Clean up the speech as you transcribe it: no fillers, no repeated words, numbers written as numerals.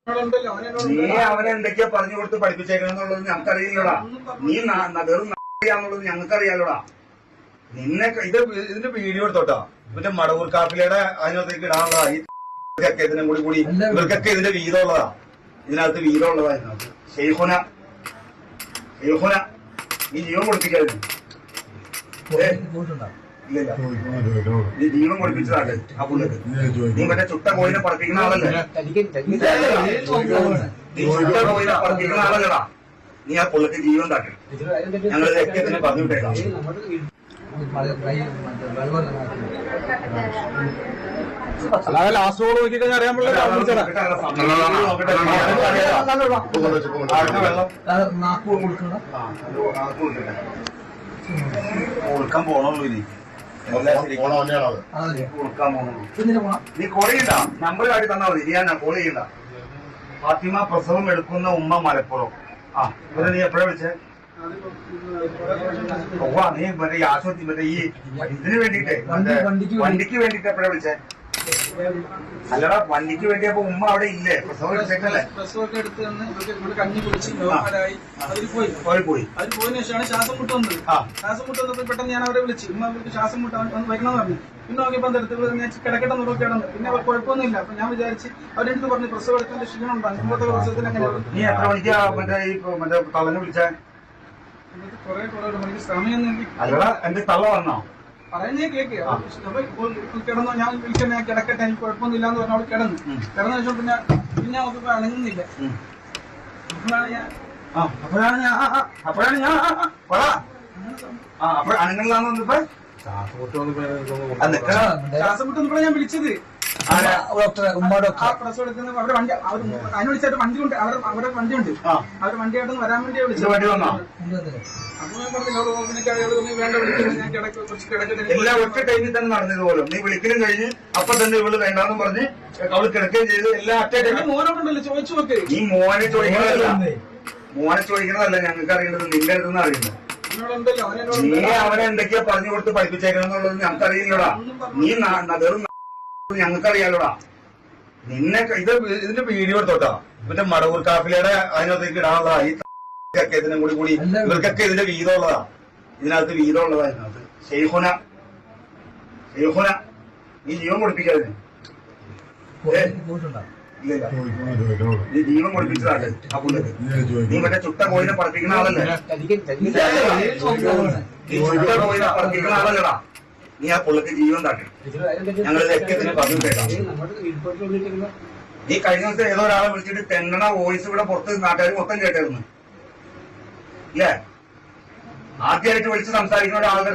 നീ അവനെ എന്തൊക്കെയാ പറഞ്ഞു കൊടുത്ത് പഠിപ്പിച്ചേക്കണെന്നുള്ളത് ഞങ്ങൾക്കറിയില്ലടാ. നീ വെറും ന്നുള്ളത് ഞങ്ങൾക്കറിയാലോടാ. നിന്നെ ഇതിന്റെ വീഡിയോ എടുത്തോട്ടാ. മറ്റേ മടവൂർ കാപ്പിലയുടെ അതിനകത്തേക്ക് ഇടാനുള്ളതാ. ഈ ഇതിനും കൂടി ഇവർക്കൊക്കെ ഇതിന്റെ വീതമുള്ളതാ. ഇതിനകത്ത് വീതമുള്ളതാ. ഇതിനകത്ത് ഷെയ്ഖുന നീ ജീവൻ കൊടുപ്പിക്കായിരുന്നു. ഇല്ല നീ ജീവൻ കൊടുപ്പിച്ചതാണ് ആ പുള്ളിക്ക്. നീ മറ്റേ ചുട്ട കോയിനെ പറപ്പിക്കുന്ന ആളല്ലേ? നീ ചുട്ട കോയിനെ പറപ്പിക്കുന്ന ആളല്ലടാ. നീ ആ പുള്ളിക്ക് ജീവൻ താക്കി. ഞങ്ങൾ രക്തത്തിന് പറഞ്ഞു വിട്ടേക്കാം. ലാസ്റ്റ് ഗോൾ നോക്കി കഴിഞ്ഞാൽ അറിയാൻ കൊടുക്കാൻ പോണുള്ളൂ. ഇനി കൊടുക്കാൻ പോണുള്ളൂ. നീ കോൾ ചെയ്യണ്ട. നമ്പർ കാട്ടി തന്നാ മതി. ഞാൻ കോൾ ചെയ്യണ്ട. ഫാത്തിമ പ്രസവം എടുക്കുന്ന ഉമ്മ മലപ്പുറം. ആ ഇവരെ നീ എപ്പോഴാ വിളിച്ചേ? നീ മറ്റേ ഈ ആശുപത്രി മറ്റേ ഈ ഇതിന് വേണ്ടിട്ടേ വണ്ടിക്ക് വേണ്ടിട്ട് എപ്പോഴാ വിളിച്ചേ? അല്ലടാ വണ്ടിക്ക് വേണ്ടി. അപ്പൊ ഉമ്മ അവിടെ ഇല്ലേ? പ്രസവം എടുത്തേക്കല്ലേ? പ്രസവമൊക്കെ എടുത്ത് കഞ്ഞി കുടിച്ച് പോയി. അതിൽ പോയതിനു ശേഷമാണ് ശ്വാസം മുട്ട് വന്നത്. ശ്വാസം മുട്ട് വന്നപ്പോൾ പെട്ടെന്ന് ഞാൻ അവരെ വിളിച്ചു. ഉമ്മ ശ്വാസം മുട്ട് വരണമെന്ന് പറഞ്ഞു. പിന്നെ നോക്കിയപ്പോൾ എടുത്ത് ഞാൻ കിടക്കട്ടെ നോക്കി കിടന്നു. പിന്നെ കുഴപ്പമൊന്നുമില്ല. അപ്പൊ ഞാൻ വിചാരിച്ച് അവരെടുത്ത് പറഞ്ഞു പ്രസവം എടുത്തതിന്റെ ക്ഷീണം ഉണ്ടാകും. മുമ്പത്തെ പ്രസവത്തിന് അങ്ങനെ. നീ എത്ര മണിക്കാ മറ്റേ തള്ളനെ വിളിച്ചേ? കുറെ മണിക്ക് സമയം. അല്ലടാ എന്റെ തള്ള വന്നോ? പറയുന്നേ കേക്ക്. കിടന്നോ? ഞാൻ വിളിക്കാൻ ഞാൻ കിടക്കട്ടെ, എനിക്ക് കുഴപ്പമൊന്നുമില്ല എന്ന് പറഞ്ഞു. അവിടെ കിടന്നു ശേഷം പിന്നെ അവർക്ക് അണങ്ങുന്നില്ല. അപ്പോഴാണ് ഞാൻ അണങ്ങളിലാന്ന് വന്നപ്പോ ശ്വാസം മുട്ടൊന്നും ഞാൻ വിളിച്ചത്. അതിന് വിളിച്ചായിട്ട് വണ്ടി ഉണ്ട്. അവരുടെ വണ്ടിയുണ്ട്. അവരുടെ വണ്ടിയായിട്ടൊന്ന് വരാൻ വേണ്ടി വിളിച്ചത്. എല്ലാം ഒറ്റ ടൈമിൽ തന്നെ നടന്നത് പോലും. നീ വിളിക്കലും കഴിഞ്ഞ് അപ്പൊ തന്നെ ഇവള് വേണ്ടാന്ന് പറഞ്ഞ് അവള് കിടക്കുകയും ചെയ്ത് എല്ലാം ഒറ്റ ടൈമിൽ. മോനോണ്ടല്ലോ ചോദിച്ചു നോക്ക്. നീ മോനെ ചോദിക്കണതല്ല ഞങ്ങൾക്ക് അറിയേണ്ടത്, നിന്റെ അടുത്തുനിന്ന് അറിയുന്നത്. നീ അവനെ എന്തൊക്കെയാ പറഞ്ഞു കൊടുത്ത് പഠിപ്പിച്ചേക്കണെന്നുള്ളത് ഞങ്ങൾക്കറിയില്ലടാ. നീ വെറും ഞങ്ങൾക്കറിയാലോടാ. നിന്നെ ഇതിന്റെ വീഡിയോ എടുത്തോട്ടാ. മറ്റേ മടവൂർ കാപ്പിലയുടെ അതിനകത്തേക്ക് ഇടാനുള്ളതാ. ഈ ഇതിനും കൂടി ഇവർക്കൊക്കെ ഇതിന്റെ വീതമുള്ളതാ. ഇതിനകത്ത് വീതമുള്ളതാ. ഇതിനകത്ത് ഷെയ്ഖുന നീ ജീവൻ കൊടുപ്പിക്കാതെ. ഇല്ല നീ ജീവൻ കൊടുപ്പിച്ചതാണ് ആ പുള്ളിക്ക്. നീ മറ്റേ ചുട്ട കോയിനെ പറപ്പിക്കുന്ന ആളല്ലേ? നീ ചുട്ട കോയിനെ പറപ്പിക്കുന്ന ആളല്ലടാ. നീ ആ പുള്ളിക്ക് ജീവൻ താക്കി. ഞങ്ങൾ രക്തത്തിന് പറഞ്ഞു വിട്ടേക്കാം. നീ കഴിഞ്ഞ ദിവസം ഏതോ ഒരാളെ വിളിച്ചിട്ട് തെന്നണ വോയിസ് ഇവിടെ പുറത്ത് നാട്ടുകാർ മൊത്തം കേട്ടായിരുന്നു. ഇല്ലേ? ആദ്യമായിട്ട് വിളിച്ച് സംസാരിക്കുന്ന ഒരാളുടെ